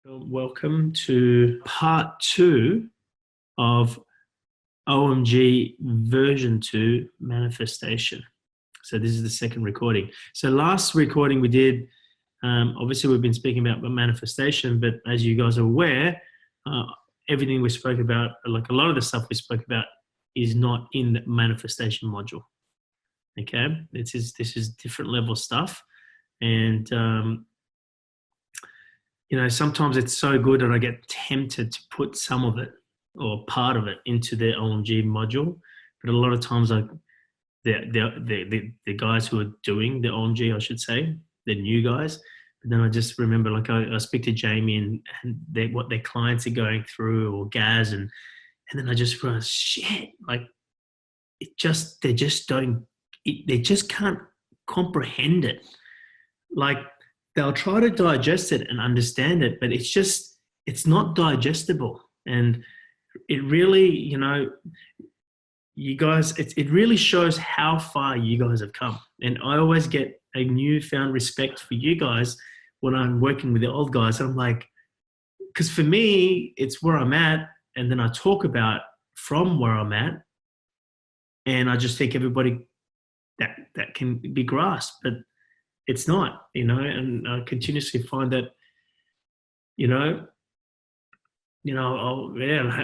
Welcome to part two of OMG version 2 manifestation. So this is the second recording. So last recording we did, obviously we've been speaking about manifestation, but as you guys are aware, everything we spoke about, like a lot of the stuff we spoke about, is not in the manifestation module. Okay, this is different level stuff, and sometimes it's so good that I get tempted to put some of it or part of it into the OMG module. But a lot of times, the guys who are doing the OMG, I should say, the new guys. But then I just remember, like I speak to Jamie and what their clients are going through, or Gaz, and then I just realize, shit, like they just can't comprehend it. Like, they'll try to digest it and understand it, but it's not digestible. And it really, you guys, it really shows how far you guys have come. And I always get a newfound respect for you guys when I'm working with the old guys. And I'm like, because for me, it's where I'm at. And then I talk about from where I'm at. And I just think everybody that can be grasped, but it's not, and I continuously find that, I'll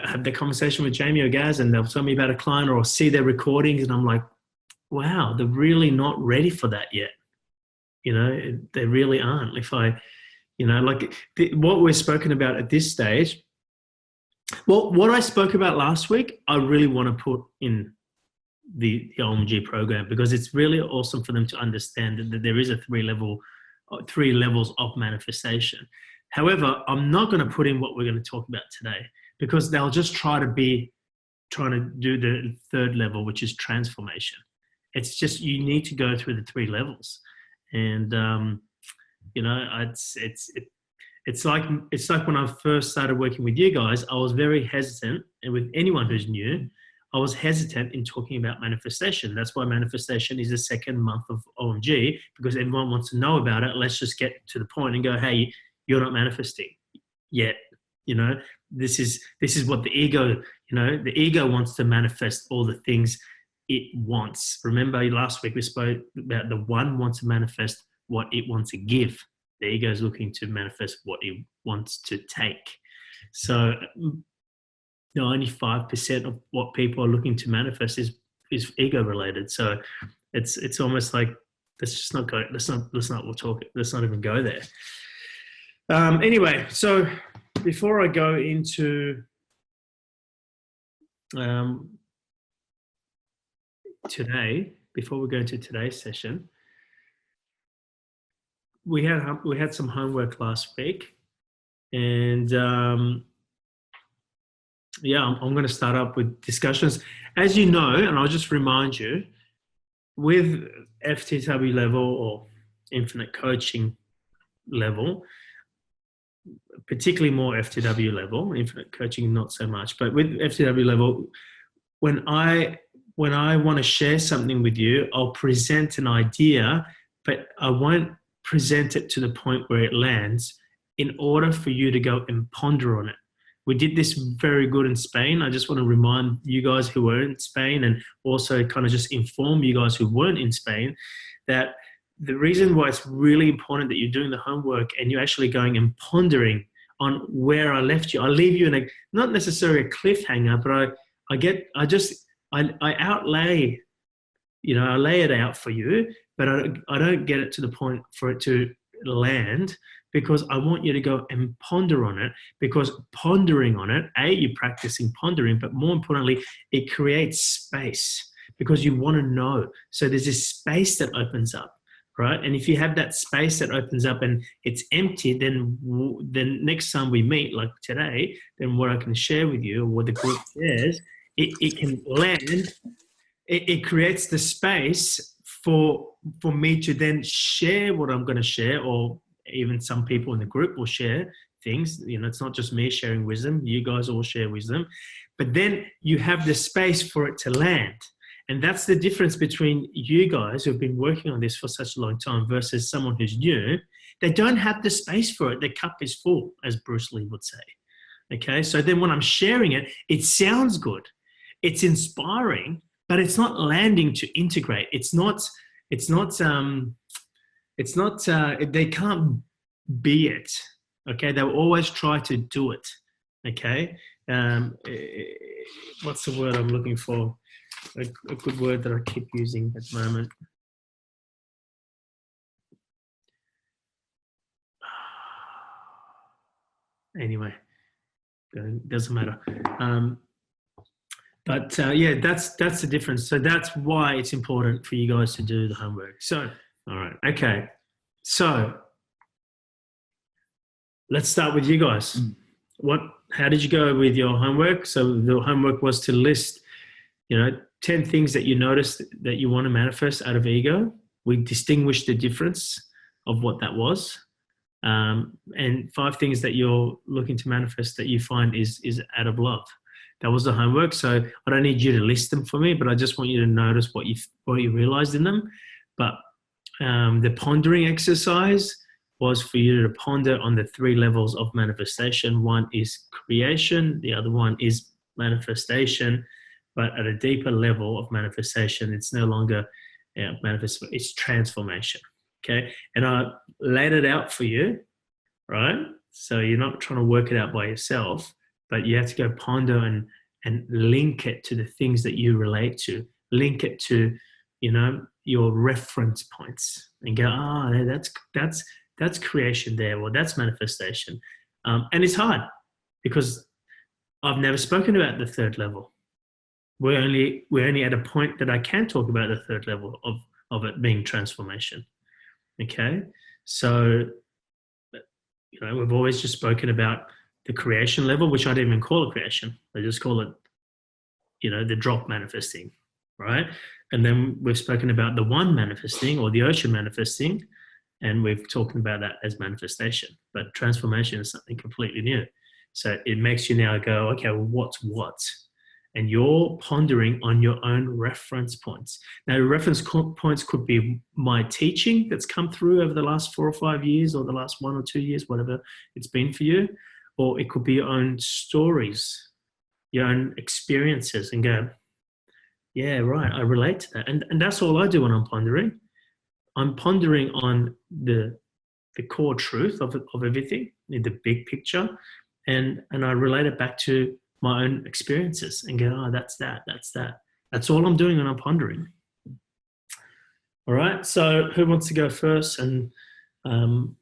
have the conversation with Jamie or Gaz, and they'll tell me about a client, or I'll see their recordings, and I'm like, wow, they're really not ready for that yet. They really aren't. If I, what we're spoken about at this stage, well, what I spoke about last week, I really want to put in the OMG program, because it's really awesome for them to understand that there is a three levels of manifestation. However, I'm not going to put in what we're going to talk about today, because they'll just trying to do the third level, which is transformation. It's just, you need to go through the three levels. And it's like when I first started working with you guys, I was very hesitant, and with anyone who's new, I was hesitant in talking about manifestation. That's why manifestation is the second month of OMG, because everyone wants to know about it. Let's just get to the point and go, hey, you're not manifesting yet. This is what the ego, the ego wants to manifest all the things it wants. Remember last week we spoke about the one wants to manifest what it wants to give. The ego is looking to manifest what it wants to take. So 95% of what people are looking to manifest is ego related. So it's almost like, let's just not go. Let's not even go there. Anyway, so before I go into before we go into today's session, we had some homework last week, and I'm going to start up with discussions. As you know, and I'll just remind you, with FTW level or infinite coaching level, particularly more FTW level, infinite coaching not so much, but with FTW level, when I want to share something with you, I'll present an idea, but I won't present it to the point where it lands, in order for you to go and ponder on it. We did this very good in Spain. I just want to remind you guys who were in Spain, and also kind of just inform you guys who weren't in Spain, that the reason why it's really important that you're doing the homework and you're actually going and pondering on where I left you. I leave you in a, not necessarily a cliffhanger, but I outlay, I lay it out for you, but I don't get it to the point for it to land, because I want you to go and ponder on it, because pondering on it, you're practicing pondering, but more importantly, it creates space, because you want to know. So there's this space that opens up, right? And if you have that space that opens up and it's empty, then next time we meet, like today, then what I can share with you, or what the group shares, it can land. It creates the space for me to then share what I'm going to share, or even some people in the group will share things. It's not just me sharing wisdom. You guys all share wisdom. But then you have the space for it to land. And that's the difference between you guys who've been working on this for such a long time versus someone who's new, They don't have the space for it. The cup is full, as Bruce Lee would say. Okay, so then when I'm sharing it, it sounds good, it's inspiring, but it's not landing to integrate. It's not. They can't be it. Okay, they'll always try to do it. Okay, what's the word I'm looking for? A good word that I keep using at the moment. Anyway, it doesn't matter. Yeah, that's the difference. So that's why it's important for you guys to do the homework. So, all right, okay. So let's start with you guys. How did you go with your homework? So the homework was to list, 10 things that you noticed that you want to manifest out of ego. We distinguished the difference of what that was. And 5 things that you're looking to manifest that you find is out of love. That was the homework. So I don't need you to list them for me, but I just want you to notice what you realized in them. But the pondering exercise was for you to ponder on the 3 levels of manifestation. One is creation. The other one is manifestation. But at a deeper level of manifestation, it's no longer manifestation, it's transformation. Okay. And I laid it out for you, right? So you're not trying to work it out by yourself, but you have to go ponder and link it to the things that you relate to, link it to, your reference points and go, that's creation there, or that's manifestation. And it's hard because I've never spoken about the 3rd level. We're only at a point that I can talk about the 3rd level of it being transformation. Okay, so we've always just spoken about the creation level, which I don't even call it creation. I just call it, the drop manifesting, right? And then we've spoken about the one manifesting or the ocean manifesting, and we've talked about that as manifestation. But transformation is something completely new. So it makes you now go, okay, well, what's what? And you're pondering on your own reference points. Now, reference points could be my teaching that's come through over the last 4 or 5 years, or the last 1 or 2 years, whatever it's been for you. Or it could be your own stories, your own experiences, and go, yeah, right, I relate to that. And that's all I do when I'm pondering. I'm pondering on the core truth of everything, in the big picture, and I relate it back to my own experiences and go, oh, that's that. That's all I'm doing when I'm pondering. All right. So who wants to go first? And then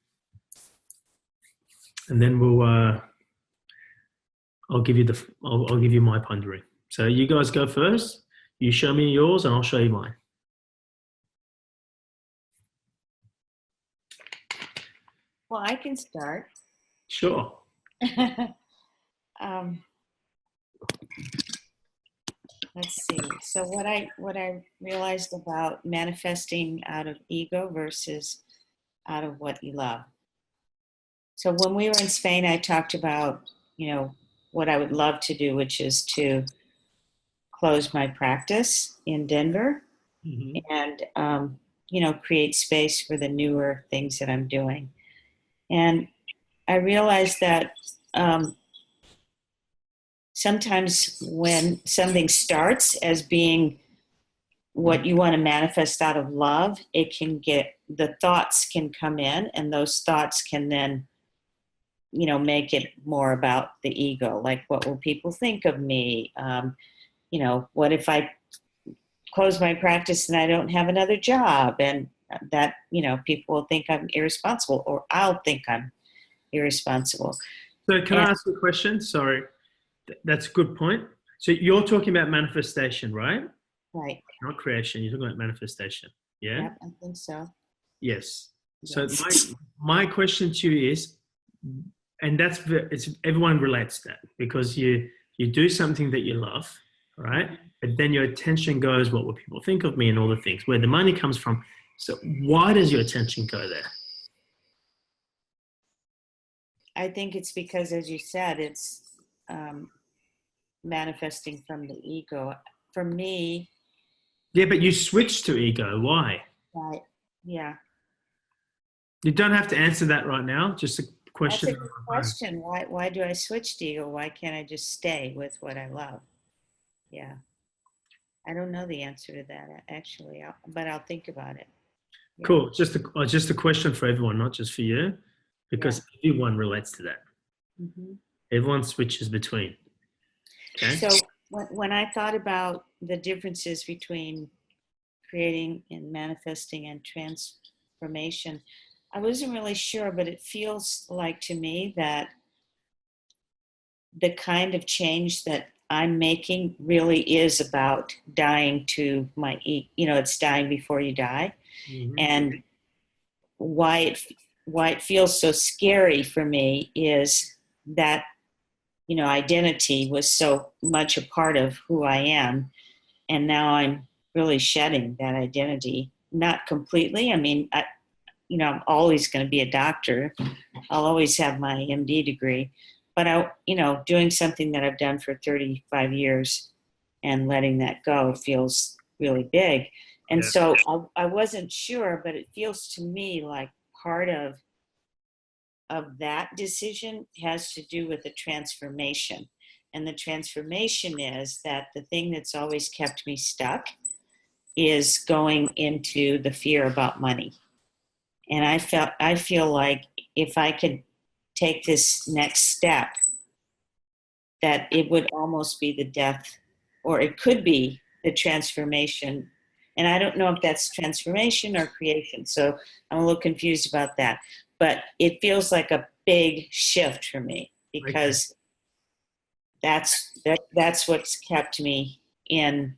I'll give you my pondering. So you guys go first. You show me yours, and I'll show you mine. Well, I can start. Sure. Let's see. So what I realized about manifesting out of ego versus out of what you love. So when we were in Spain, I talked about, what I would love to do, which is to close my practice in Denver, and, create space for the newer things that I'm doing. And I realized that sometimes when something starts as being what you want to manifest out of love, the thoughts can come in, and those thoughts can then, make it more about the ego. Like, what will people think of me? What if I close my practice and I don't have another job? And that, people will think I'm irresponsible, or I'll think I'm irresponsible. So can I ask you a question? Sorry. That's a good point. So you're talking about manifestation, right? Right. Not creation. You're talking about manifestation. Yeah? Yep, I think so. Yes. So my question to you is, and everyone relates to that, because you do something that you love, right? But then your attention goes, what will people think of me, and all the things, where the money comes from. So why does your attention go there? I think it's because, as you said, it's manifesting from the ego. For me. Yeah, but you switched to ego. Why? Right. Yeah. You don't have to answer that right now. Just a That's question. a good question. Why do I switch to ego? Why can't I just stay with what I love? Yeah. I don't know the answer to that actually, but I'll think about it. Yeah. Cool. Just a question for everyone, not just for you, Yeah. because everyone relates to that. Hmm. Everyone switches between. Okay. So when I thought about the differences between creating and manifesting and transformation, I wasn't really sure, but it feels like to me that the kind of change that I'm making really is about dying to my, it's dying before you die. Mhm. And why it why it feels so scary for me is that identity was so much a part of who I am, and now I'm really shedding that identity. Not completely. I mean, I'm always going to be a doctor. I'll always have my MD degree, but doing something that I've done for 35 years and letting that go feels really big. And Yeah. so I wasn't sure, but it feels to me like part of that decision has to do with the transformation. And the transformation is that the thing that's always kept me stuck is going into the fear about money. And I feel like if I could take this next step, that it would almost be the death, or it could be the transformation. And I don't know if that's transformation or creation. So I'm a little confused about that. But it feels like a big shift for me Okay. because that's what's kept me in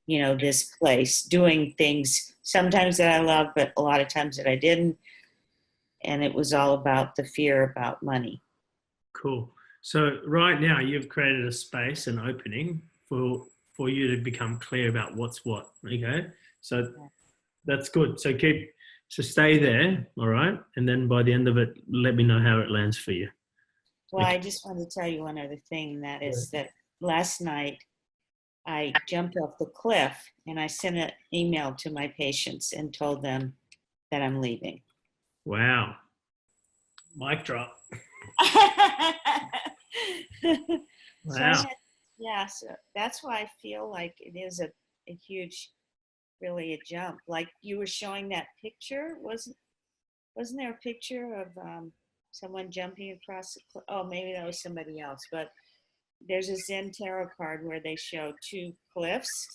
this place, doing things sometimes that I love, but a lot of times that I didn't. And it was all about the fear about money. Cool. So right now you've created a space, an opening for you to become clear about what's what. Okay. So that's good. So stay there. All right. And then by the end of it, let me know how it lands for you. Well, Okay. I just wanted to tell you one other thing, and that Yeah. is that last night I jumped off the cliff and I sent an email to my patients and told them that I'm leaving. Wow. Mic drop. So I Wow. had, yeah, so that's why I feel like it is a huge, really a jump. Like you were showing that picture, wasn't there a picture of someone jumping across the cliff? Oh, maybe that was somebody else. But there's a Zen tarot card where they show two cliffs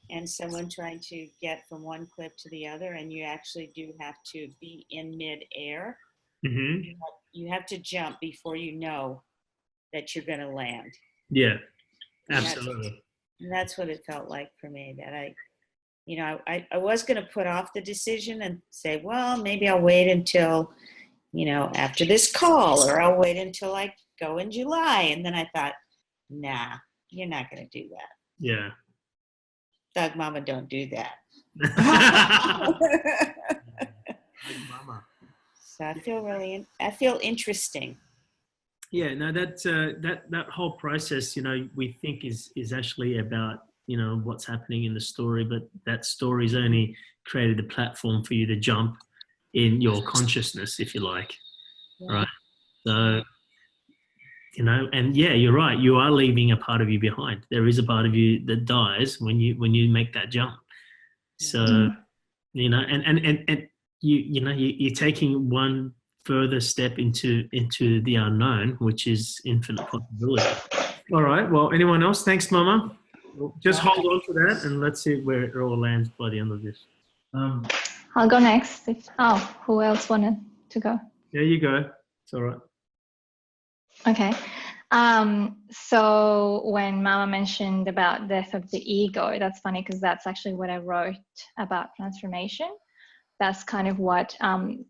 and someone trying to get from one cliff to the other, and you actually do have to be in mid-air. Mm-hmm. You have to jump before you know that you're going to land. Yeah. And Absolutely. that's what it felt like for me, that I was going to put off the decision and say, well, maybe I'll wait until, after this call, or I'll wait until I go in July. And then I thought, nah, you're not going to do that. Yeah. Doug Mama, don't do that. Big mama. So I feel interesting. Yeah, no, that whole process, we think is actually about, what's happening in the story, but that story's only created a platform for you to jump in your consciousness, if you like, Yeah. right? So, and yeah, you're right. You are leaving a part of you behind. There is a part of you that dies when you make that jump. So, and you're taking one further step into the unknown, which is infinite possibility. All right. Well, anyone else? Thanks, Mama. Just hold on to that, and let's see where it all lands by the end of this. I'll go next. Who else wanted to go? There you go. It's all right. Okay. So when Mama mentioned about death of the ego, that's funny because that's actually what I wrote about transformation. That's kind of what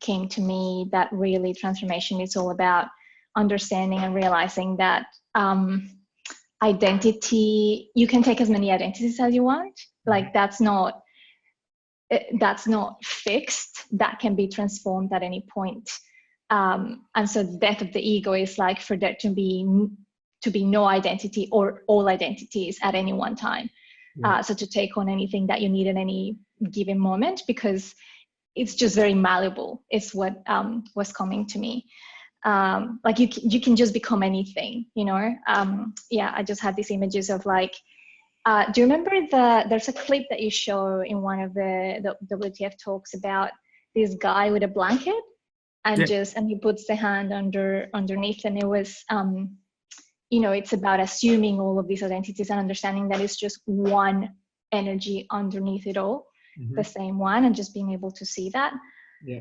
came to me, that really transformation is all about understanding and realizing that identity, you can take as many identities as you want. Like that's not fixed. That can be transformed at any point. And so the death of the ego is like for there to be no identity or all identities at any one time. So to take on anything that you need at any given moment, because it's just very malleable. It's what was coming to me. Like you can just become anything, you know. Yeah, I just had these images of like, do you remember there's a clip that you show in one of the WTF talks about this guy with a blanket and and he puts the hand underneath, and it was you know, it's about assuming all of these identities and understanding that it's just one energy underneath it all, the same one, and just being able to see that. Yeah.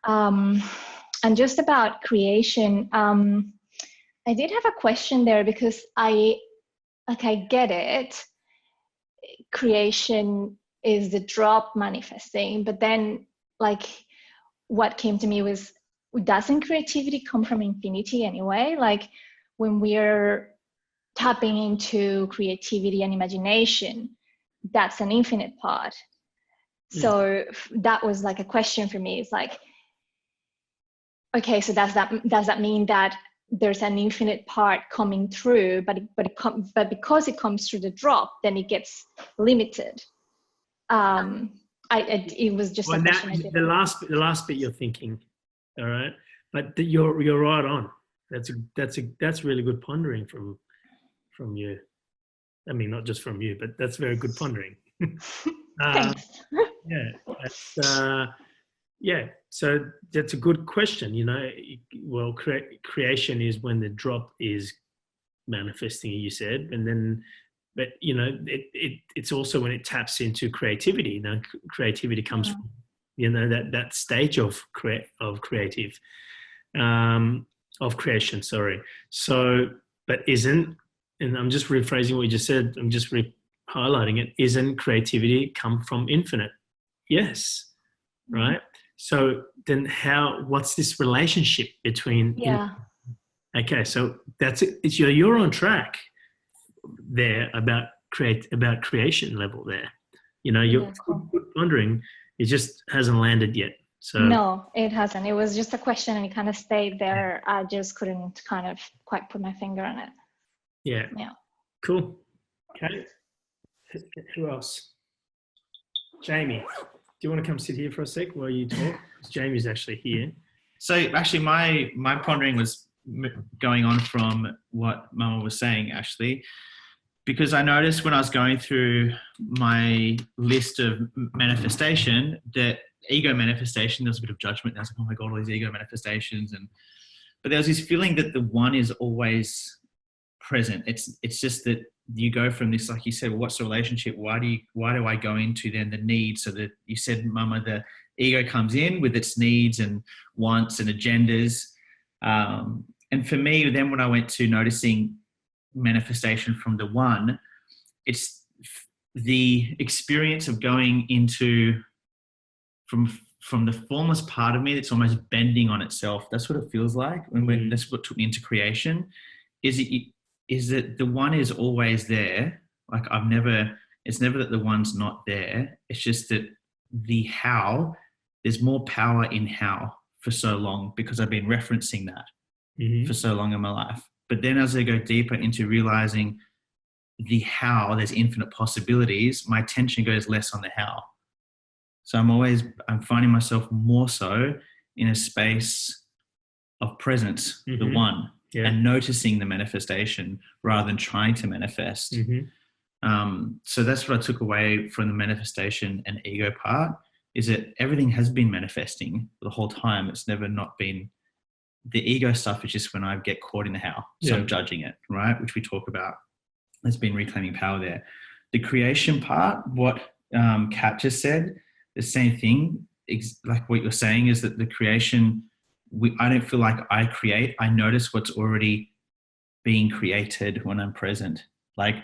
And just about creation, I did have a question there, because I get it. Creation is the drop manifesting, but then like what came to me was, doesn't creativity come from infinity anyway? Like when we're tapping into creativity and imagination, that's an infinite part. So that was like a question for me. It's like, okay, so does that mean that there's an infinite part coming through, but because it comes through the drop, then it gets limited? It was just a question. The last bit you're thinking, all right, but you're right on. That's really good pondering from you. I mean, not just from you, but that's very good pondering. Thanks. Yeah. So that's a good question. You know, well, creation is when the drop is manifesting, you said, and then, but you know, it's also when it taps into creativity. You know, creativity comes from, you know, that stage of creation. Sorry. So, but isn't, and I'm just rephrasing what you just said. I'm just highlighting it. Isn't creativity come from infinite? Yes. Right. So then what's this relationship between? Okay. So that's it. You're on track there about creation level there. You know, you're good pondering. It just hasn't landed yet. So no, it hasn't. It was just a question and it kind of stayed there. I just couldn't kind of quite put my finger on it. Yeah. Cool. Okay. Who else? Jamie, do you want to come sit here for a sec while you talk? Jamie's actually here. So actually my pondering was going on from what Mama was saying, actually, because I noticed when I was going through my list of manifestation, that ego manifestation, there was a bit of judgment. I was like, oh my God, all these ego manifestations. But there was this feeling that the one is always present. It's just that you go from this, like you said, well, what's the relationship? Why do I go into then the need? So that you said, Mama, the ego comes in with its needs and wants and agendas. And for me, then when I went to noticing manifestation from the one, it's the experience of going into from the formless part of me that's almost bending on itself. That's what it feels like when that's what took me into creation. Is that the one is always there. Like it's never that the one's not there. It's just that the how, there's more power in how for so long, because I've been referencing that for so long in my life. But then as I go deeper into realizing the how, there's infinite possibilities, my attention goes less on the how. So I'm finding myself more so in a space of presence, the one, and noticing the manifestation rather than trying to manifest. So that's what I took away from the manifestation and ego part, is that everything has been manifesting the whole time. It's never not been. The ego stuff is just when I get caught in the how. So I'm judging it, right? Which we talk about. There's been reclaiming power there. The creation part, what Kat just said, the same thing, like what you're saying, is that the creation, I don't feel like I create. I notice what's already being created when I'm present. Like,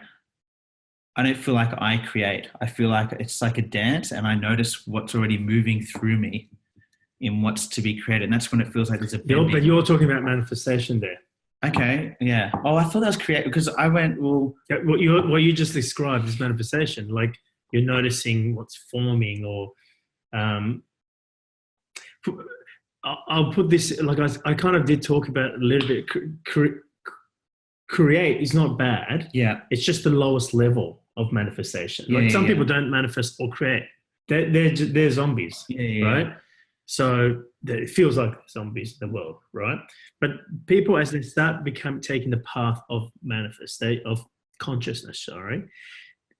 I don't feel like I create. I feel like it's like a dance, and I notice what's already moving through me in what's to be created. And that's when it feels like there's a bending. But you're talking about manifestation there. Okay, yeah. Oh, I thought that was create, because I went, well... Yeah, what you just described is manifestation. Like, you're noticing what's forming, or... I'll put this, like I kind of did talk about a little bit. Create is not bad. Yeah. It's just the lowest level of manifestation. Like some people don't manifest or create. they're zombies, Yeah. right? So it feels like zombies in the world, right? But people, as they start taking the path of of consciousness, sorry,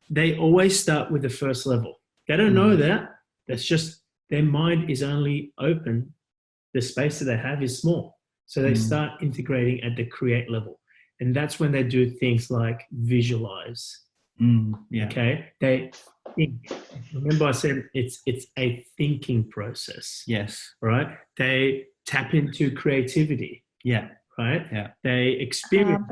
they always start with the first level. They don't know that. That's just their mind is only open. The space that they have is small. So they start integrating at the create level. And that's when they do things like visualize. Okay. They think. Remember I said it's a thinking process. Yes. Right. They tap into creativity. Yeah. Right. Yeah. They experience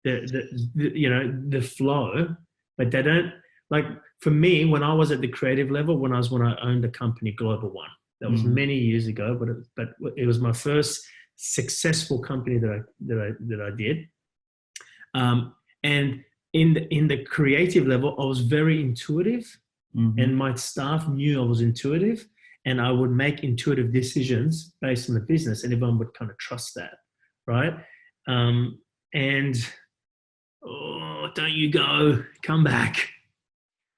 the flow, but they don't, like, for me, when I was at the creative level, when I owned the company Global One, that was many years ago, but it was my first successful company that I did. And in the creative level, I was very intuitive, and my staff knew I was intuitive, and I would make intuitive decisions based on the business, and everyone would kind of trust that, right? And don't you go, come back.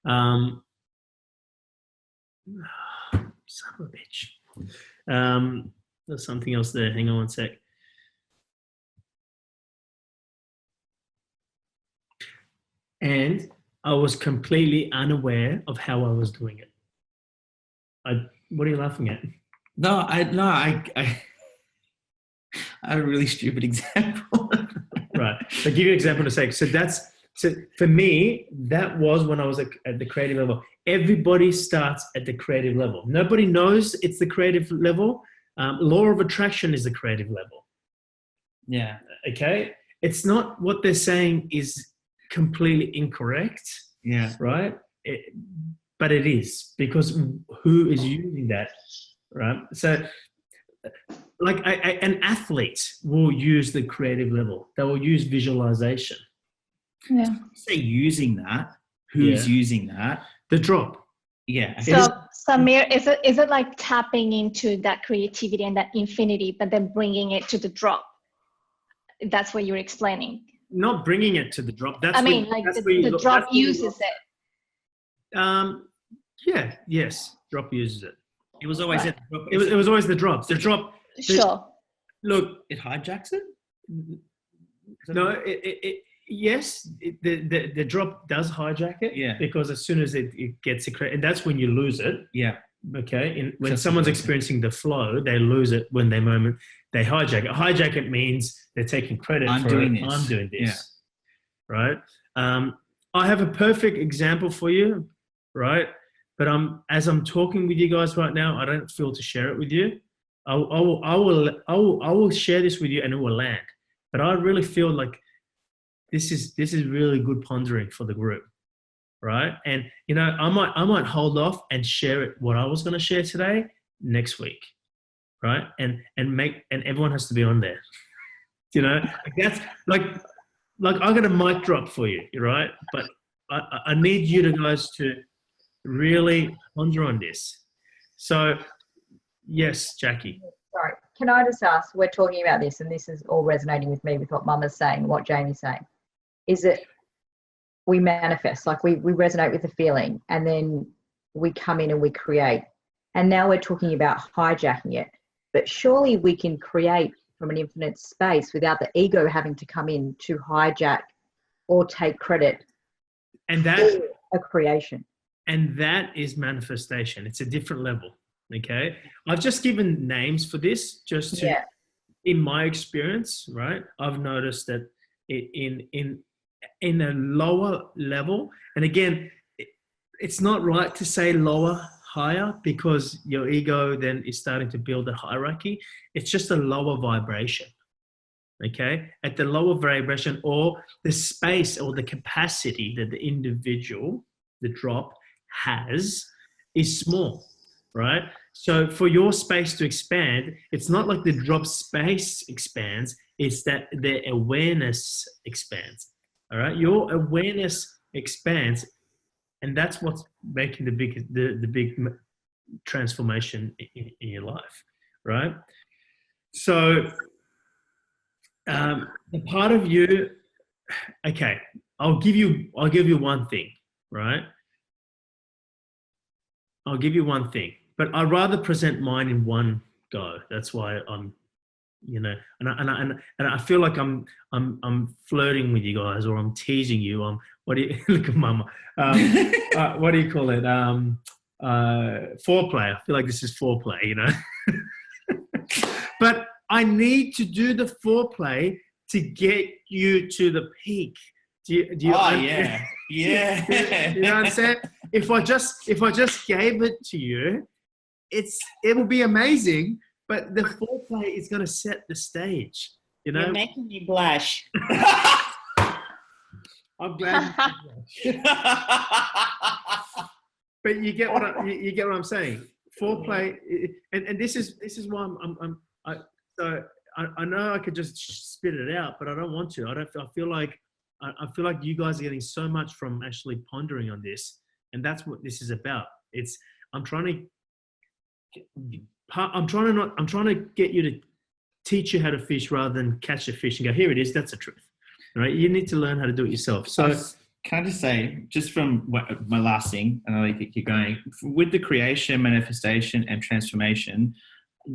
Son of a bitch. There's something else there. Hang on one sec. And I was completely unaware of how I was doing it. What are you laughing at? I had a really stupid example. Right. I'll give you an example in a sec. So for me, that was when I was at the creative level. Everybody starts at the creative level. Nobody knows it's the creative level. Law of attraction is the creative level. Yeah. Okay. It's not what they're saying is completely incorrect. Yeah. Right. But it is, because who is using that? Right. So, like an athlete will use the creative level. They will use visualization. Yeah. Say using that. Who's using that? The drop. Yeah. So Amir, is it like tapping into that creativity and that infinity, but then bringing it to the drop? That's what you're explaining. Not bringing it to the drop. That's the drop uses it. Yeah. Yes. Drop uses it. It was always it was always the drop. The drop. Sure. Look, it hijacks it. No. Yes. The drop does hijack it. Yeah. Because as soon as it gets and that's when you lose it. Yeah. Okay. When someone's experiencing the flow, they lose it when they hijack it. Hijack it means they're taking credit for it. I'm doing this. Yeah. Right. I have a perfect example for you. Right. But as I'm talking with you guys right now, I don't feel to share it with you. I will share this with you, and it will land. But I really feel like this is really good pondering for the group, right? And I might hold off and share it what I was going to share today next week, right? And everyone has to be on there. That's like I got a mic drop for you, right? But I need you guys to really ponder on this. So, yes, Jackie. Sorry, can I just ask, we're talking about this, and this is all resonating with me with what Mama's saying, what Jamie's saying. Is it we manifest, like we resonate with the feeling, and then we come in and we create. And now we're talking about hijacking it. But surely we can create from an infinite space without the ego having to come in to hijack or take credit and that's a creation. And that is manifestation. It's a different level. Okay. I've just given names for this just to, in my experience, right? I've noticed that in a lower level, and again, it's not right to say lower, higher, because your ego then is starting to build a hierarchy. It's just a lower vibration. Okay. At the lower vibration, or the space or the capacity that the individual, the drop, has is small, right? So for your space to expand, it's not like the drop space expands, it's that the awareness expands. All right, your awareness expands, and that's what's making the big transformation in your life, right? So the part of you, okay, I'll give you one thing, right? I'll give you one thing, but I'd rather present mine in one go. That's why I'm, and I feel like I'm flirting with you guys, or I'm teasing you. What do you look at Mama? What do you call it? Foreplay. I feel like this is foreplay, But I need to do the foreplay to get you to the peak. Do you yeah. you know what I'm saying? If I just gave it to you, it will be amazing, but the foreplay is going to set the stage. You're making me blush. I'm glad. But you get what I'm saying. Foreplay, and this is why I know I could just spit it out, but I don't want to. I feel like you guys are getting so much from actually pondering on this, and that's what this is about. I'm trying to get you to teach you how to fish rather than catch a fish and go, here it is, that's the truth. All right? You need to learn how to do it yourself. So can I just say, just from my last thing, and I'll keep going, with the creation, manifestation, and transformation,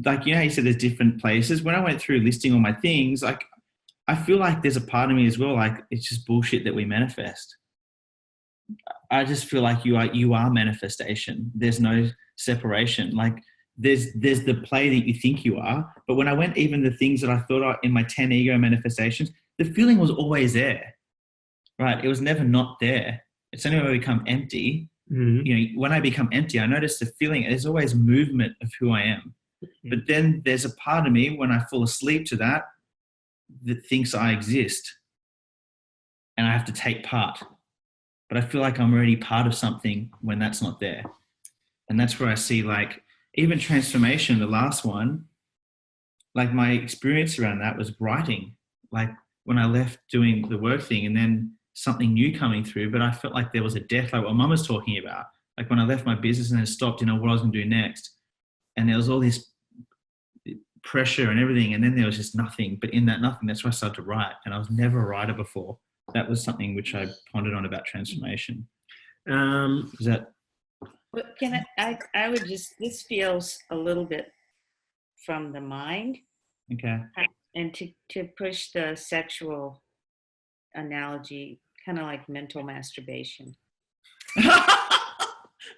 like, you said there's different places. When I went through listing all my things, like, I feel like there's a part of me as well, like, it's just bullshit that we manifest. I just feel like you are manifestation. There's no separation. Like, there's the play that you think you are. But when I went, even the things that I thought are in my 10 ego manifestations, the feeling was always there, right? It was never not there. It's only when I become empty. mm-hmm. When I become empty, I notice the feeling. There's always movement of who I am. Mm-hmm. But then there's a part of me when I fall asleep to that thinks I exist and I have to take part. But I feel like I'm already part of something when that's not there. And that's where I see, like, even transformation, the last one, like, my experience around that was writing. Like, when I left doing the work thing and then something new coming through, but I felt like there was a death, like what Mum was talking about. Like, when I left my business and then stopped, what I was going to do next. And there was all this pressure and everything. And then there was just nothing. But in that nothing, that's where I started to write. And I was never a writer before. That was something which I pondered on about transformation. Is that? But I would just, this feels a little bit from the mind. Okay. And to push the sexual analogy, kind of like mental masturbation.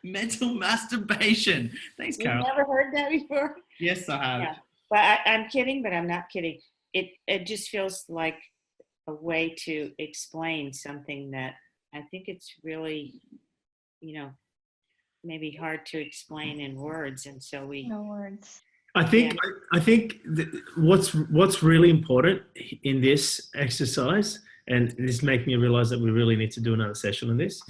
Mental masturbation. Thanks, Carol. You've never heard that before? Yes, I have. Yeah. But I'm kidding, but I'm not kidding. It just feels like a way to explain something that I think it's really, maybe hard to explain in words. And so no words. I think what's really important in this exercise, and this makes me realize that we really need to do another session on this,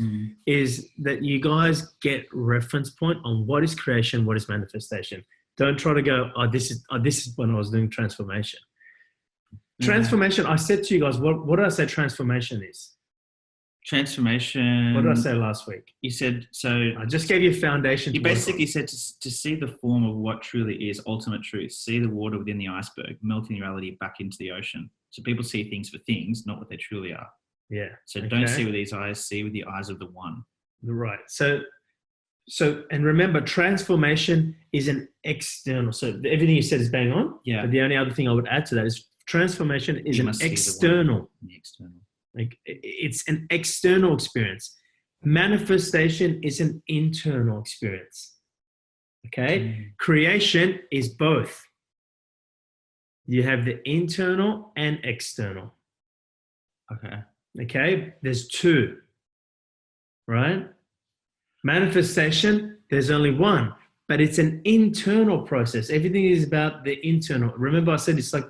is that you guys get reference point on what is creation, what is manifestation. Don't try to go, this is when I was doing transformation. Transformation, I said to you guys, what did I say transformation is? Transformation. What did I say last week? You said, so I just gave you a foundation. You basically said to see the form of what truly is ultimate truth, see the water within the iceberg, melting reality back into the ocean. So people see things for things, not what they truly are. Yeah. So don't see with these eyes, see with the eyes of the one. Right. So, and remember, transformation is an external. So everything you said is bang on. Yeah. But the only other thing I would add to that is transformation is an external. Like, it's an external experience. Manifestation is an internal experience. Okay? Creation is both. You have the internal and external. Okay? There's two. Right? Manifestation, there's only one. But it's an internal process. Everything is about the internal. Remember I said it's like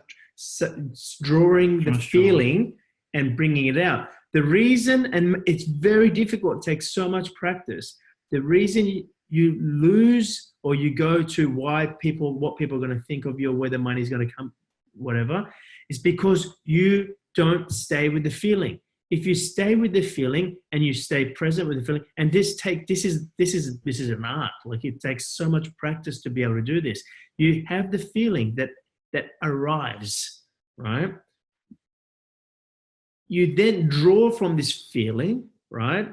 drawing the feeling and bringing it out. The reason, and it's very difficult, it takes so much practice. The reason you lose or you go to what people are going to think of you or where the money is going to come, whatever, is because you don't stay with the feeling. If you stay with the feeling and you stay present with the feeling, and this is an art. Like, it takes so much practice to be able to do this. You have the feeling that arrives, right? You then draw from this feeling, right?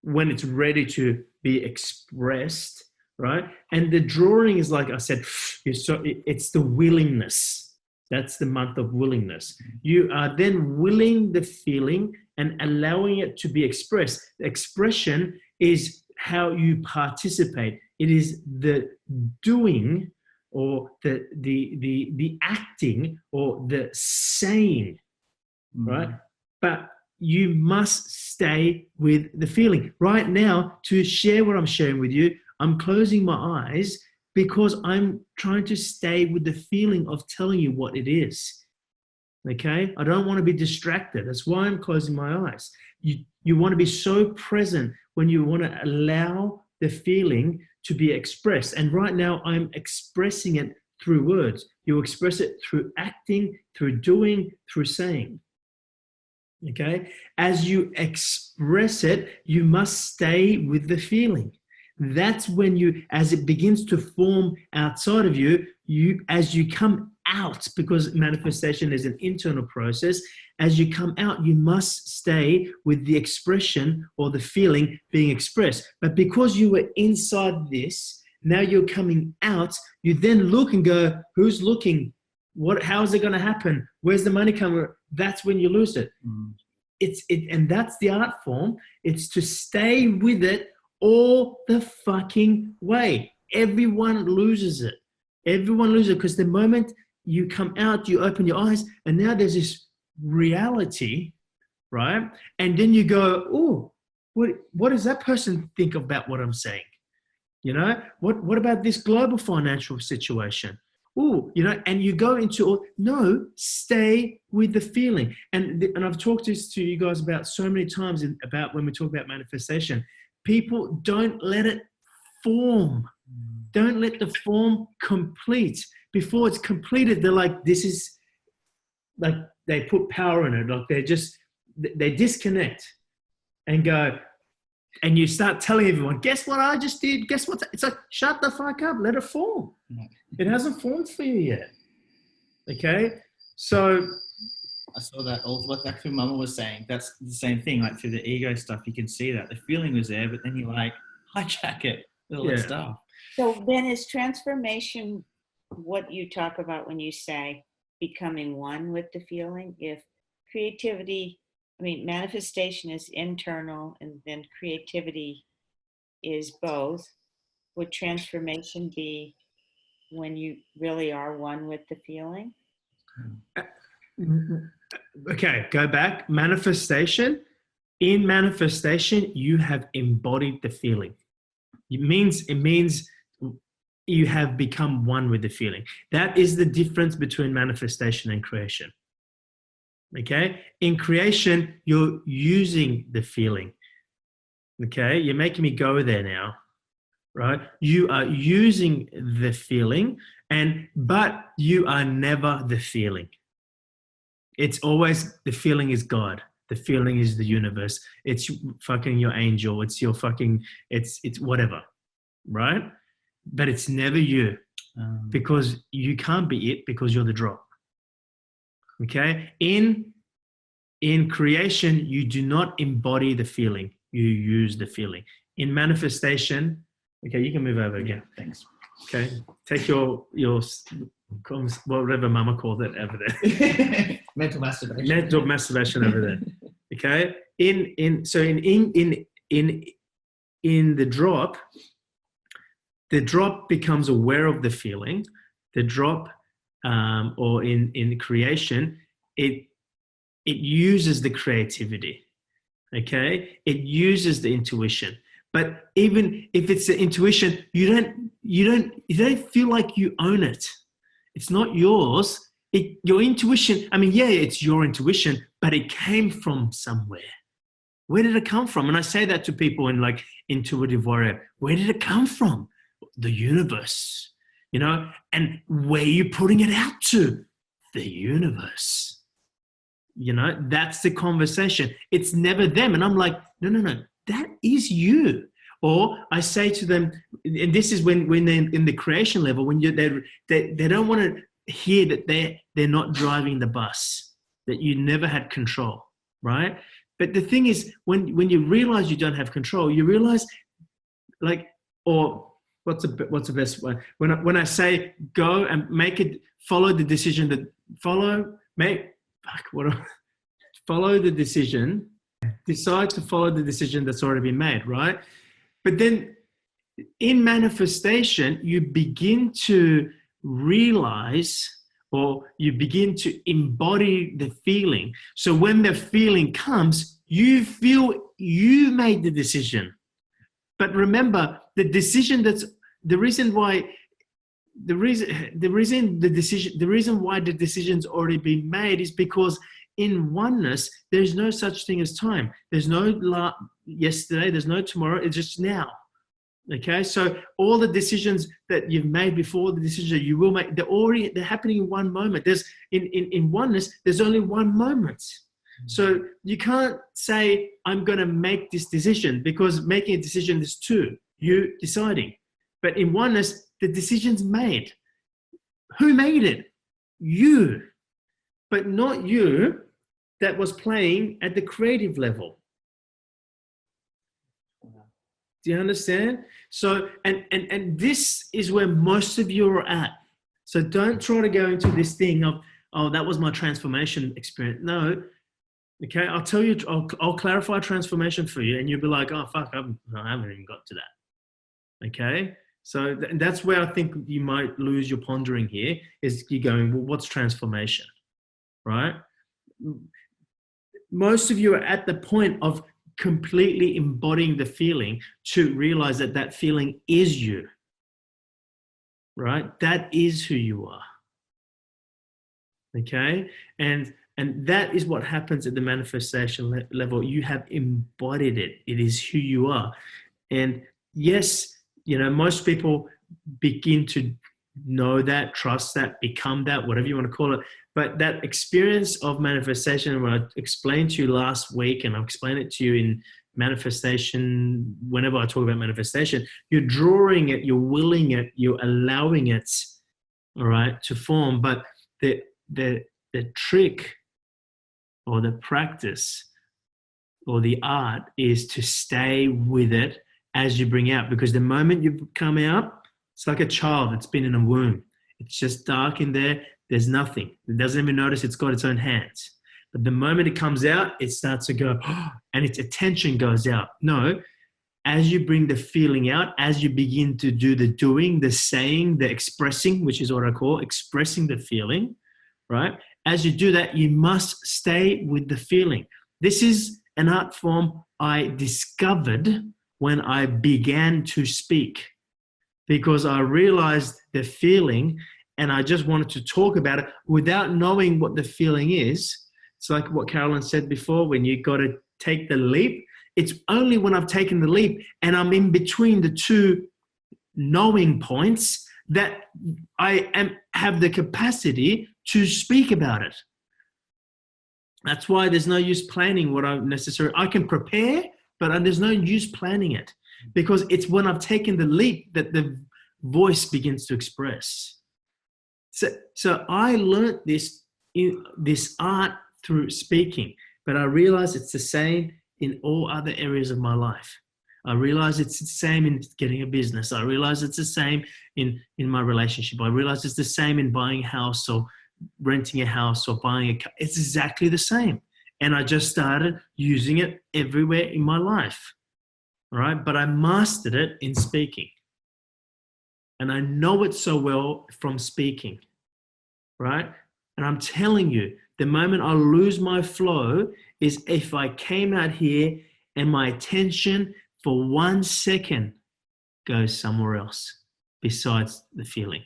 When it's ready to be expressed, right? And the drawing is like I said, it's the willingness. That's the month of willingness. You are then willing the feeling and allowing it to be expressed. The expression is how you participate. It is the doing or the acting or the saying, right? But you must stay with the feeling. Right now, to share what I'm sharing with you, I'm closing my eyes because I'm trying to stay with the feeling of telling you what it is. Okay? I don't want to be distracted. That's why I'm closing my eyes. You want to be so present when you want to allow the feeling to be expressed. And right now, I'm expressing it through words. You express it through acting, through doing, through saying. Okay? As you express it, you must stay with the feeling. That's when you, as it begins to form outside of you, as you come out, because manifestation is an internal process, as you come out, you must stay with the expression or the feeling being expressed. But because you were inside this, now you're coming out, you then look and go, who's looking? How is it going to happen? Where's the money coming? That's when you lose it. And that's the art form. It's to stay with it all the fucking way. Everyone loses it. Everyone loses it because the moment you come out, you open your eyes, and now there's this reality, right? And then you go, oh, what does that person think about what I'm saying? You know, what about this global financial situation? Oh, you know, and you go into, no, stay with the feeling. And I've talked this to you guys about so many times about when we talk about manifestation. People don't let it form. Don't let the form complete. Before it's completed, they're like, this is like, they put power in it. Like they disconnect and go, and you start telling everyone, guess what I just did? Guess what? It's like, shut the fuck up. Let it form. It hasn't formed for you yet. Okay? So I saw that also, like who Mama was saying, that's the same thing, like through the ego stuff, you can see that. The feeling was there, but then you like hijack it with all that stuff. So then is transformation what you talk about when you say becoming one with the feeling? If creativity, manifestation is internal and then creativity is both, would transformation be when you really are one with the feeling? Okay, go back. Manifestation. In manifestation, you have embodied the feeling. It means you have become one with the feeling. That is the difference between manifestation and creation. Okay? In creation, you're using the feeling. Okay? You're making me go there now. Right? You are using the feeling, but you are never the feeling. It's always, the feeling is God. The feeling is the universe. It's fucking your angel. It's your fucking, it's whatever. Right? But it's never you, because you can't be it, because you're the drop. Okay? In creation, you do not embody the feeling. You use the feeling. In manifestation, okay, you can move over again. Thanks. Okay, take your whatever Mama called it over there. Mental masturbation. Mental masturbation over there. Okay. In the drop becomes aware of the feeling. The drop, or in creation, it uses the creativity. Okay, it uses the intuition. But even if it's the intuition, you don't feel like you own it. It's not yours. Your intuition, it's your intuition, but it came from somewhere. Where did it come from? And I say that to people in like intuitive warrior. Where did it come from? The universe, you know? And where are you putting it out to? The universe. You know, that's the conversation. It's never them. And I'm like, no. That is you. Or I say to them, and this is when they're in the creation level, when they don't want to hear that they're not driving the bus, that you never had control, right? But the thing is, when you realize you don't have control, you realize, or what's the best way? When I say go and make it, follow the decision follow the decision, decide to follow the decision that's already been made, right? But then in manifestation, you begin to realize, or you begin to embody the feeling. So when the feeling comes, you feel you made the decision. But remember, the decision that's the reason why the reason why the decision's already been made is because in oneness, there's no such thing as time. There's no yesterday, there's no tomorrow, it's just now. Okay, so all the decisions that you've made before, the decisions that you will make, they're happening in one moment. There's in oneness, there's only one moment. So you can't say, I'm going to make this decision, because making a decision is two, you deciding. But in oneness, the decision's made. Who made it? You. But not you that was playing at the creative level. Do you understand? So, and this is where most of you are at. So don't try to go into this thing of, oh, that was my transformation experience. No. Okay, I'll tell you, I'll clarify transformation for you, and you'll be like, oh, fuck, I haven't even got to that. Okay? So that's where I think you might lose your pondering here, is you're going, well, what's transformation? Right? Most of you are at the point of completely embodying the feeling to realize that that feeling is you. Right? That is who you are. Okay? And that is what happens at the manifestation level. You have embodied it. It is who you are. And yes, most people begin to know that, trust that, become that, whatever you want to call it. But that experience of manifestation, what I explained to you last week, and I'll explain it to you in manifestation, whenever I talk about manifestation, you're drawing it, you're willing it, you're allowing it, all right, to form. But the trick, or the practice, or the art, is to stay with it as you bring out. Because the moment you come out, it's like a child that's been in a womb. It's just dark in there. There's nothing. It doesn't even notice it's got its own hands. But the moment it comes out, it starts to go, and its attention goes out. No, as you bring the feeling out, as you begin to do the doing, the saying, the expressing, which is what I call expressing the feeling, right? As you do that, you must stay with the feeling. This is an art form I discovered when I began to speak, because I realized the feeling and I just wanted to talk about it without knowing what the feeling is. It's like what Carolyn said before, when you got to take the leap. It's only when I've taken the leap and I'm in between the two knowing points that I have the capacity to speak about it. That's why there's no use planning what I can prepare, but there's no use planning it, because it's when I've taken the leap that the voice begins to express. So I learned this art through speaking, but I realized it's the same in all other areas of my life. I realize it's the same in getting a business. I realize it's the same in my relationship. I realize it's the same in buying a house or renting a house or buying a car. It's exactly the same. And I just started using it everywhere in my life. All right. But I mastered it in speaking. And I know it so well from speaking. Right. And I'm telling you, the moment I lose my flow is if I came out here and my attention for 1 second goes somewhere else besides the feeling.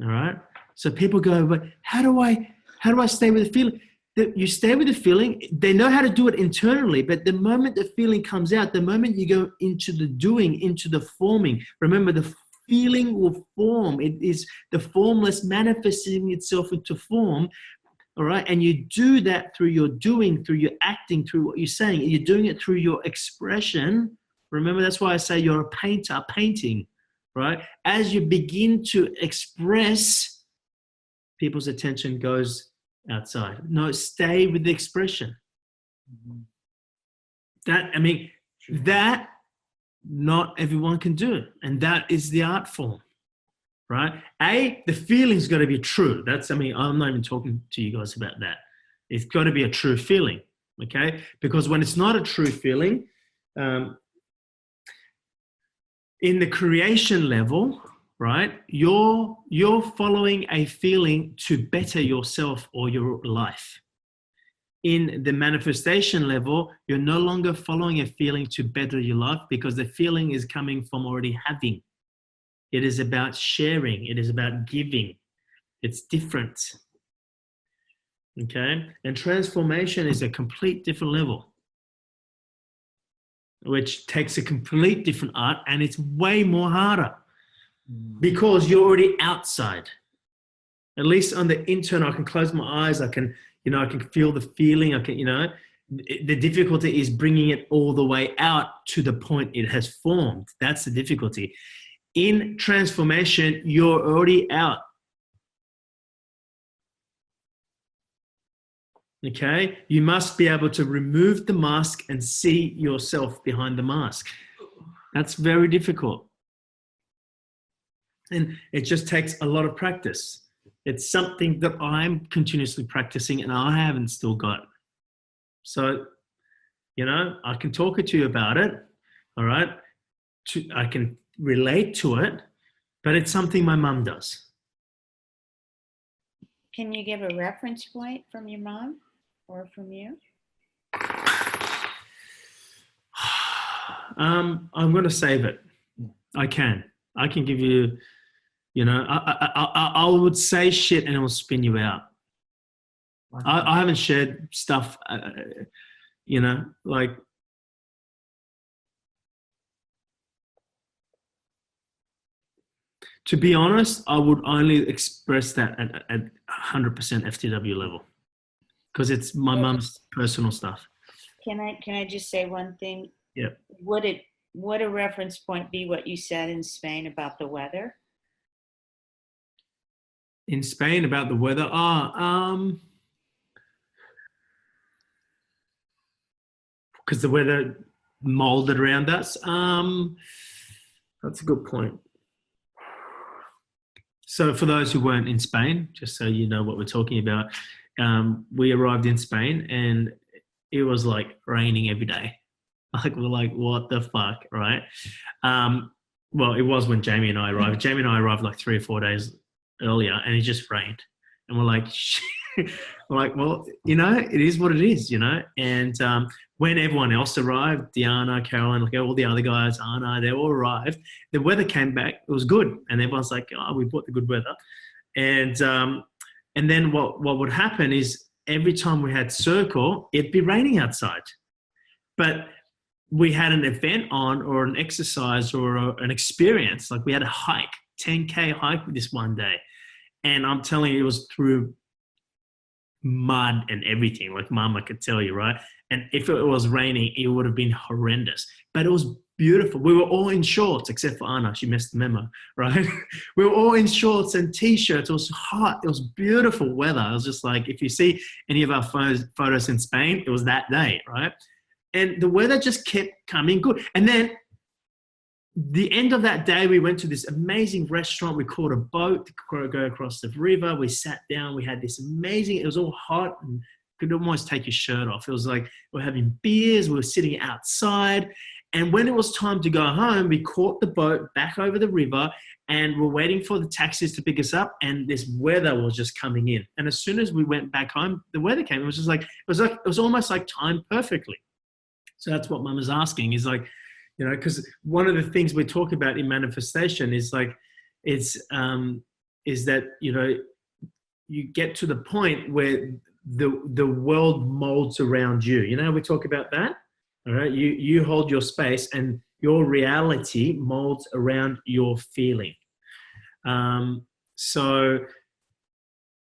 All right. So people go, but how do I stay with the feeling? You stay with the feeling. They know how to do it internally, but the moment the feeling comes out, the moment you go into the doing, into the forming, remember the feeling will form. It is the formless manifesting itself into form. All right. And you do that through your doing, through your acting, through what you're saying. You're doing it through your expression. Remember, that's why I say you're a painter, painting, right? As you begin to express, people's attention goes outside. No, stay with the expression. That not everyone can do it. And that is the art form, right? The feeling's got to be true. I'm not even talking to you guys about that. It's got to be a true feeling, okay? Because when it's not a true feeling, in the creation level, right, you're following a feeling to better yourself or your life. In the manifestation level, you're no longer following a feeling to better your life, because the feeling is coming from already having. It is about sharing. It is about giving. It's different. Okay? And transformation is a complete different level, which takes a complete different art, and it's way more harder because you're already outside. At least on the internal, I can close my eyes. I can feel the feeling. The difficulty is bringing it all the way out to the point it has formed. That's the difficulty. In transformation, you're already out. Okay? You must be able to remove the mask and see yourself behind the mask. That's very difficult. And it just takes a lot of practice. It's something that I'm continuously practicing and I haven't still got. So, I can talk to you about it, all right? I can relate to it, but it's something my mum does. Can you give a reference point from your mom or from you? I'm going to save it. I can give you, I would say shit and it will spin you out. I haven't shared stuff, like, to be honest, I would only express that at 100% FTW level, because it's my mum's personal stuff. Can I just say one thing? Yeah. Would a reference point be what you said in Spain about the weather? In Spain about the weather? Because the weather molded around us. That's a good point. So for those who weren't in Spain, just so you know what we're talking about, we arrived in Spain and it was like raining every day. Like, we're like, what the fuck, right? Well, it was when Jamie and I arrived. Jamie and I arrived like 3 or 4 days earlier and it just rained. And we're like, we're like, well, it is what it is, And when everyone else arrived, Diana, Caroline, like all the other guys, Anna, they all arrived. The weather came back. It was good. And everyone's like, oh, we brought the good weather. And then what would happen is every time we had circle, it'd be raining outside. But we had an event on or an exercise or an experience. Like we had a hike, 10K hike this one day. And I'm telling you, it was through mud and everything, like Mama could tell you, right? And if it was raining, it would have been horrendous. But it was beautiful. We were all in shorts, except for Anna. She missed the memo, right? We were all in shorts and T-shirts. It was hot. It was beautiful weather. It was just like, if you see any of our photos in Spain, it was that day, right? And the weather just kept coming good. And then the end of that day, we went to this amazing restaurant. We caught a boat to go across the river. We sat down. We had this amazing, it was all hot and could almost take your shirt off. It was like we were having beers. We were sitting outside. And when it was time to go home, we caught the boat back over the river and we're waiting for the taxis to pick us up. And this weather was just coming in. And as soon as we went back home, the weather came. It was just like, it was almost like timed perfectly. So that's what Mum is asking, is like, because one of the things we talk about in manifestation is like, is that, you get to the point where the world molds around you. We talk about that. All right. You hold your space and your reality molds around your feeling. So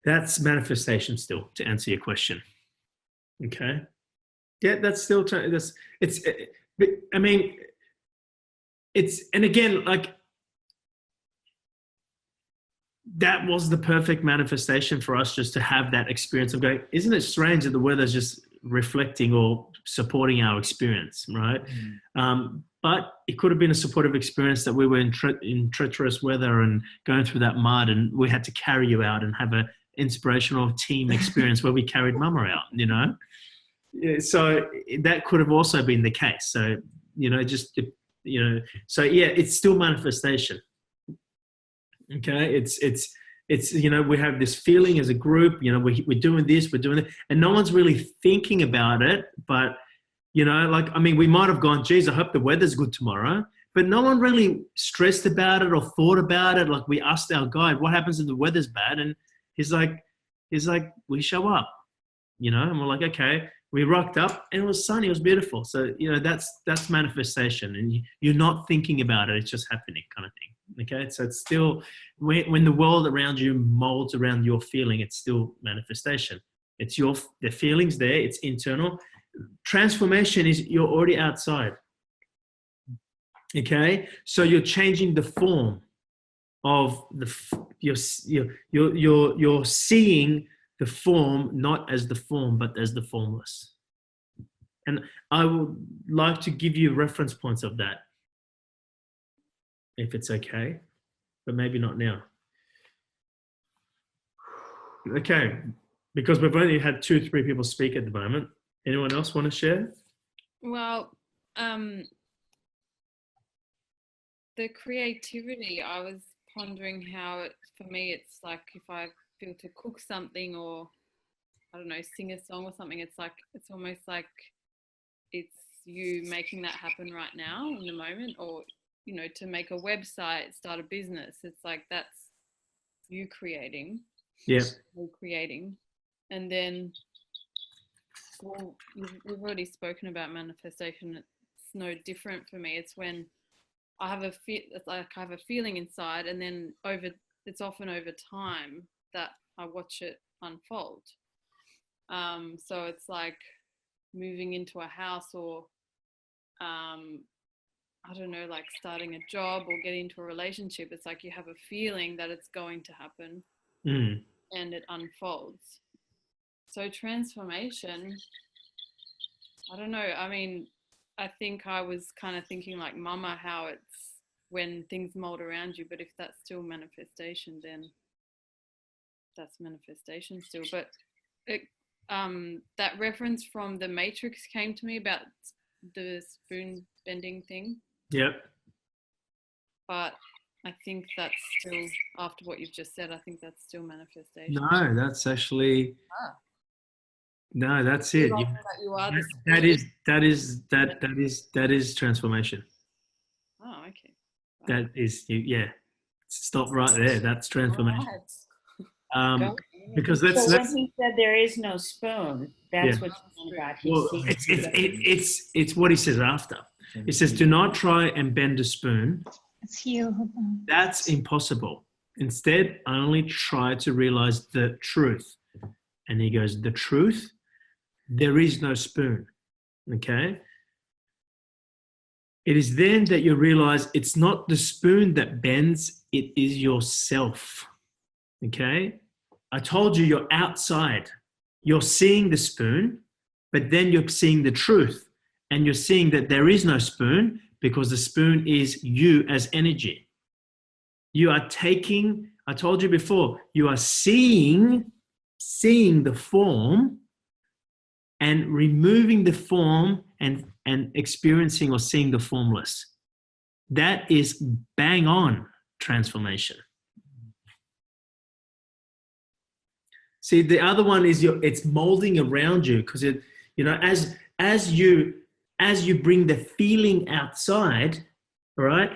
that's manifestation still, to answer your question. Okay. Yeah, that's still, and again, like, that was the perfect manifestation for us, just to have that experience of going, isn't it strange that the weather's just reflecting or supporting our experience, right? But it could have been a supportive experience that we were in treacherous weather and going through that mud, and we had to carry you out and have a inspirational team experience where we carried mama out, you know? Yeah, so that could have also been the case. So, you know, so yeah, it's still manifestation. Okay. It's, you know, we have this feeling as a group, you know, we're doing this, we're doing it, and no one's really thinking about it. But, you know, like, I mean, we might have gone, geez, I hope the weather's good tomorrow, but no one really stressed about it or thought about it. Like, we asked our guide, what happens if the weather's bad? And he's like, we show up, you know, and we're like, okay, we rocked up and it was sunny, it was beautiful. So, you know, that's manifestation, and you're not thinking about it, it's just happening, kind of thing. Okay, so it's still, when the world around you molds around your feeling, it's still manifestation. It's the feelings there, it's internal. Transformation is you're already outside. Okay, so you're changing the form of you're seeing the form not as the form, but as the formless. And I would like to give you reference points of that, if it's okay, but maybe not now. Okay, because we've only had 2-3 people speak at the moment. Anyone else want to share? Well, the creativity, I was pondering how for me, it's like if I feel to cook something, or I don't know, sing a song or something, it's almost like it's you making that happen right now in the moment, or, you know, to make a website, start a business, it's like that's you creating. Yeah. Creating. And then, well, we've already spoken about manifestation. It's no different for me. It's when I have a feeling inside, and then it's often over time that I watch it unfold. So it's like moving into a house, or I don't know, like starting a job or getting into a relationship. It's like you have a feeling that it's going to happen, and it unfolds. So transformation, I don't know. I mean, I think I was kind of thinking like mama, how it's when things mold around you, but if that's still manifestation, then that's manifestation still. But that reference from the Matrix came to me about the spoon bending thing. Yep. But I think that's still, after what you've just said, I think that's still manifestation. No, that's actually, no, that's it. That is transformation. Oh, okay. That is, yeah. Stop right there. That's transformation. Because so when he said there is no spoon, that's what you mean about well, it's what he says after. He says, do not try and bend a spoon. It's you. That's impossible. Instead, I only try to realize the truth. And he goes, the truth? There is no spoon. Okay? It is then that you realize it's not the spoon that bends, it is yourself. Okay? I told you you're outside. You're seeing the spoon, but then you're seeing the truth. And you're seeing that there is no spoon because the spoon is you as energy. You are taking, I told you before, you are seeing the form and removing the form and experiencing or seeing the formless. That is bang on transformation. See, the other one is it's molding around you, because it, you know, as you bring the feeling outside, all right,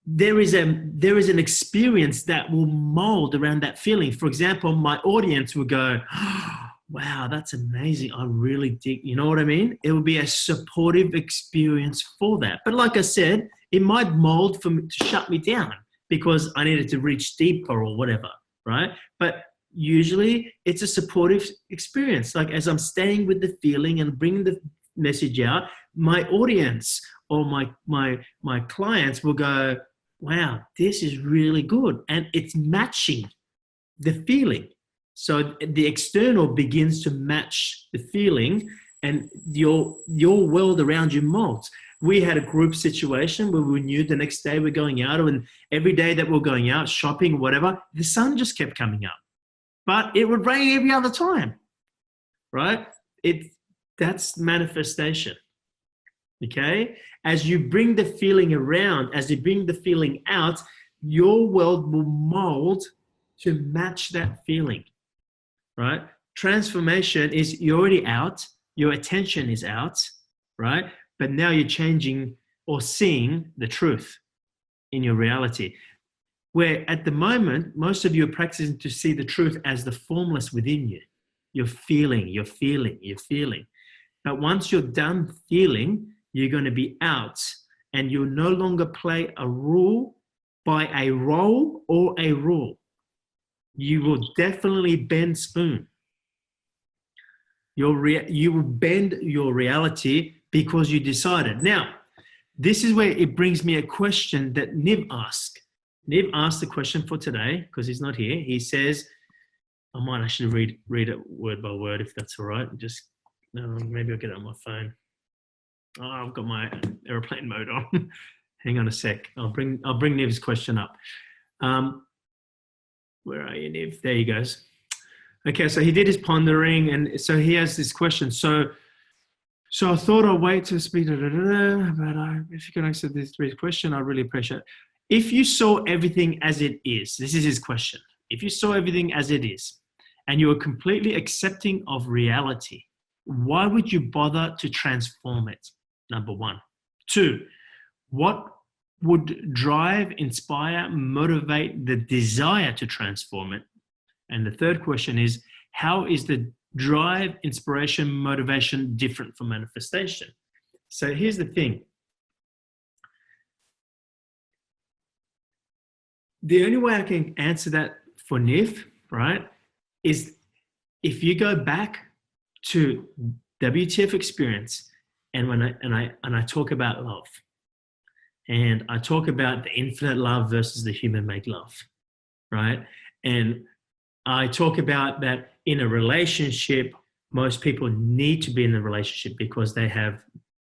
there is an experience that will mold around that feeling. For example, my audience will go, oh, wow, that's amazing. I really dig, you know what I mean? It will be a supportive experience for that. But like I said, it might mold for me to shut me down because I needed to reach deeper or whatever, right? But usually it's a supportive experience. Like as I'm staying with the feeling and bringing the message out, my audience or my clients will go, wow, this is really good. And it's matching the feeling. So the external begins to match the feeling, and your world around you molds. We had a group situation where we knew the next day we're going out, and every day that we're going out shopping, whatever, the sun just kept coming up, but it would rain every other time, right? That's manifestation. Okay, as you bring the feeling around, as you bring the feeling out, your world will mold to match that feeling, right? Transformation is you're already out, your attention is out, right? But now you're changing or seeing the truth in your reality. Where at the moment, most of you are practicing to see the truth as the formless within you. You're feeling, you're feeling, you're feeling. But once you're done feeling, you're going to be out, and you'll no longer play a role by a role or a rule. You will definitely bend spoon. You will bend your reality because you decided. Now, this is where it brings me a question that Niv asked. Niv asked the question for today because he's not here. He says, I might actually read it word by word if that's all right. Just maybe I'll get it on my phone. Oh, I've got my airplane mode on. Hang on a sec. I'll bring Niv's question up. Where are you, Niv? There he goes. Okay, so he did his pondering, and so he has this question. So I thought I'll wait to speak, but if you can answer this question, I really appreciate it. If you saw everything as it is, this is his question. If you saw everything as it is, and you were completely accepting of reality, why would you bother to transform it? Number one. Two, what would drive, inspire, motivate the desire to transform it? And the third question is, how is the drive, inspiration, motivation different from manifestation? So here's the thing. The only way I can answer that for Niv, right, is if you go back to WTF experience, and when I talk about love, and I talk about the infinite love versus the human-made love, right? And I talk about that in a relationship, most people need to be in a relationship because they have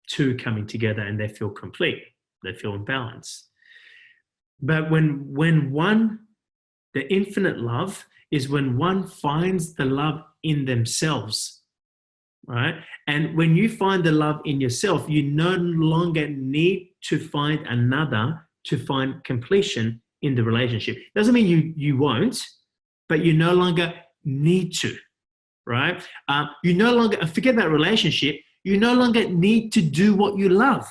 two coming together and they feel complete, they feel in balance. But when one, the infinite love is when one finds the love in themselves, right? And when you find the love in yourself, you no longer need to find another to find completion in the relationship. Doesn't mean you won't, but you no longer need to, right? You no longer, forget that relationship, you no longer need to do what you love,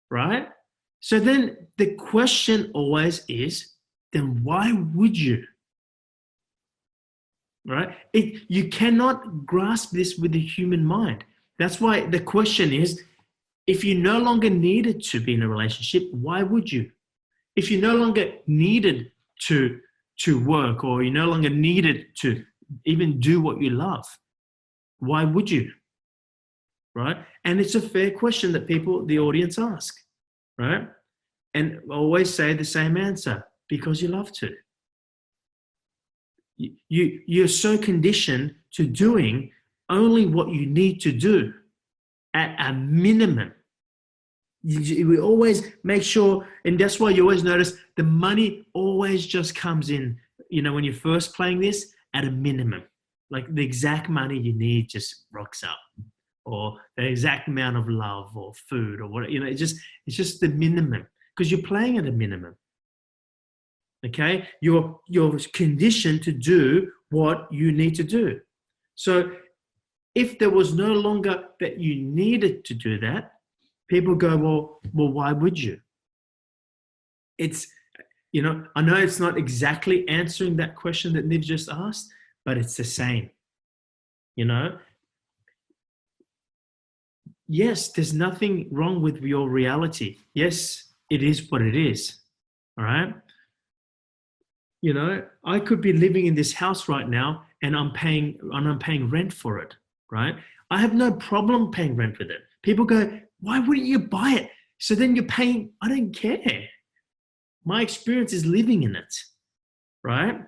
right? So then the question always is, then why would you? Right? You cannot grasp this with the human mind. That's why the question is, if you no longer needed to be in a relationship, why would you? If you no longer needed to work, or you no longer needed to even do what you love, why would you? Right? And it's a fair question that people, the audience, ask, right? And I always say the same answer, because you love to. You're so conditioned to doing only what you need to do at a minimum. We always make sure, and that's why you always notice the money always just comes in, when you're first playing this, at a minimum. Like the exact money you need just rocks up, or the exact amount of love or food or what, it's just the minimum, because you're playing at a minimum. Okay, you're conditioned to do what you need to do. So if there was no longer that you needed to do that, people go, well, why would you? It's, I know it's not exactly answering that question that Niv just asked, but it's the same. Yes, there's nothing wrong with your reality. Yes, it is what it is. All right. I could be living in this house right now and I'm paying rent for it, right? I have no problem paying rent with it. People go, why wouldn't you buy it? So then you're paying, I don't care. My experience is living in it, right?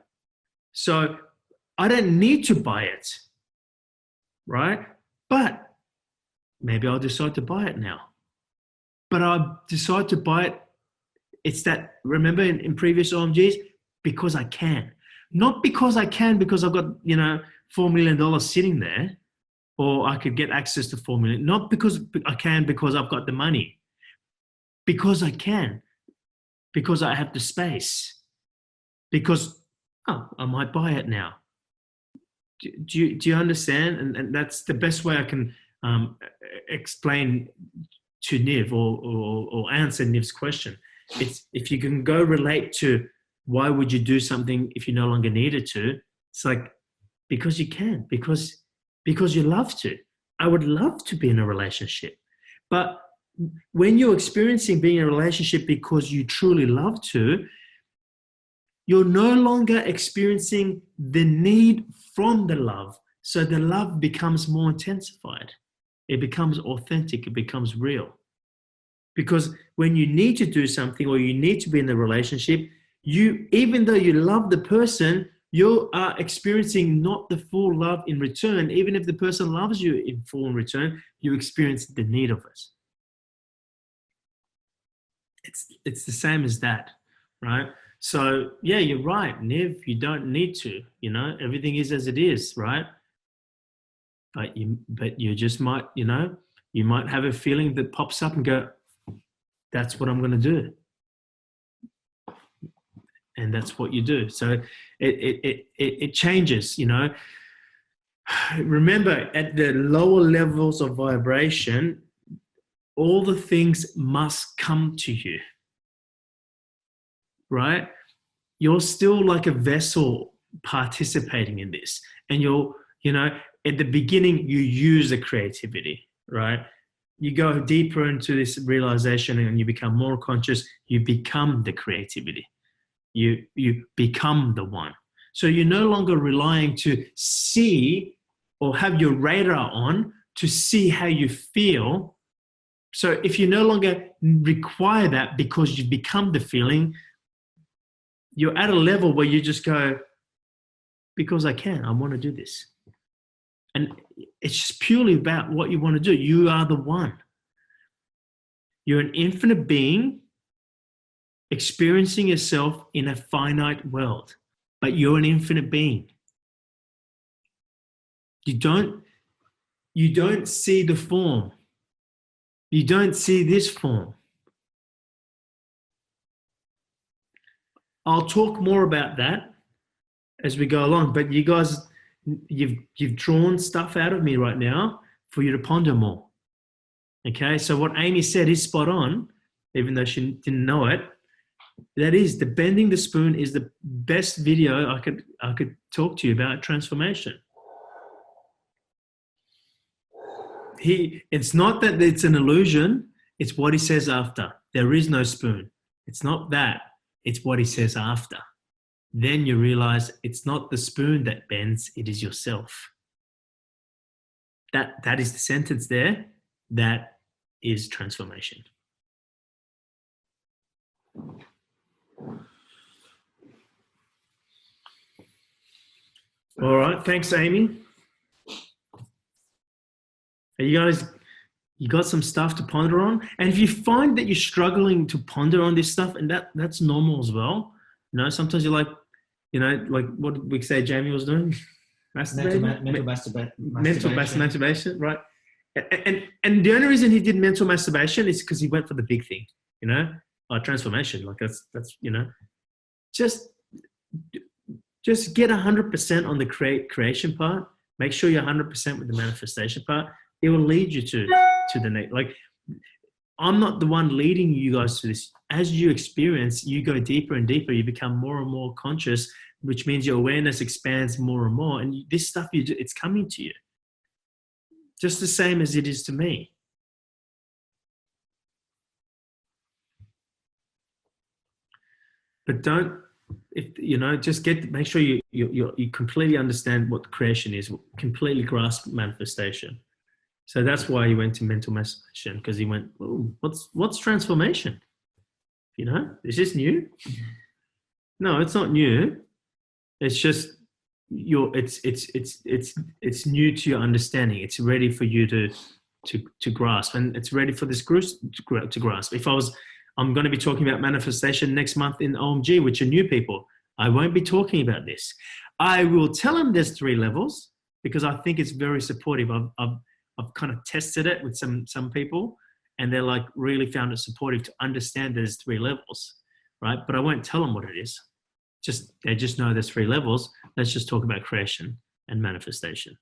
So I don't need to buy it, right? But maybe I'll decide to buy it now. But I decide to buy it. It's that, remember in previous OMGs, because I can. Not because I can, because I've got, $4 million sitting there, or I could get access to 4 million. Not because I can, because I've got the money. Because I can. Because I have the space. Because, I might buy it now. Do you understand? And that's the best way I can explain to Niv or answer Niv's question. It's if you can go relate to why would you do something if you no longer needed to, it's like, because you can, because you love to. I would love to be in a relationship. But when you're experiencing being in a relationship because you truly love to, you're no longer experiencing the need from the love. So the love becomes more intensified. It becomes authentic. It becomes real. Because when you need to do something or you need to be in a relationship, even though you love the person, you are experiencing not the full love in return. Even if the person loves you in full in return, you experience the need of it. It's the same as that, right? So yeah, you're right, Niv. You don't need to. Everything is as it is, right? But you just might, you might have a feeling that pops up and go, that's what I'm going to do. And that's what you do. So it changes, Remember, at the lower levels of vibration, all the things must come to you, right? You're still like a vessel participating in this. And at the beginning, you use the creativity, right? You go deeper into this realization and you become more conscious, you become the creativity. You become the one. So you're no longer relying to see or have your radar on to see how you feel. So if you no longer require that because you've become the feeling, you're at a level where you just go, because I can, I want to do this. And it's just purely about what you want to do. You are the one. You're an infinite being experiencing yourself in a finite world, but you're an infinite being. You don't see the form. You don't see this form. I'll talk more about that as we go along, but you guys, you've drawn stuff out of me right now for you to ponder more. Okay, so what Amy said is spot on, even though she didn't know it. That is, the bending the spoon is the best video I could talk to you about transformation. It's not that it's an illusion, it's what he says after. There is no spoon. It's not that, it's what he says after. Then you realize it's not the spoon that bends, it is yourself. That is the sentence there. That is transformation. All right, thanks, Amy. You got some stuff to ponder on? And if you find that you're struggling to ponder on this stuff, and that's normal as well. Sometimes you're like, like what did we say Jamie was doing? Mental masturbation, right? And the only reason he did mental masturbation is because he went for the big thing, transformation. Like that's just get 100% on the creation part. Make sure you're 100% with the manifestation part. It will lead you to the next. Like, I'm not the one leading you guys to this. As you experience, you go deeper and deeper. You become more and more conscious, which means your awareness expands more and more. And this stuff you do, it's coming to you. Just the same as it is to me. But make sure you completely understand what creation is, completely grasp manifestation. So that's why he went to mental masturbation, because he went, oh, what's transformation? Is this new? No, it's not new. It's just it's new to your understanding. It's ready for you to grasp, and it's ready for this group to grasp. I'm going to be talking about manifestation next month in OMG, which are new people. I won't be talking about this. I will tell them there's 3 levels because I think it's very supportive. I've kind of tested it with some people, and they're like really found it supportive to understand there's 3 levels, right? But I won't tell them what it is. They just know there's 3 levels. Let's just talk about creation and manifestation.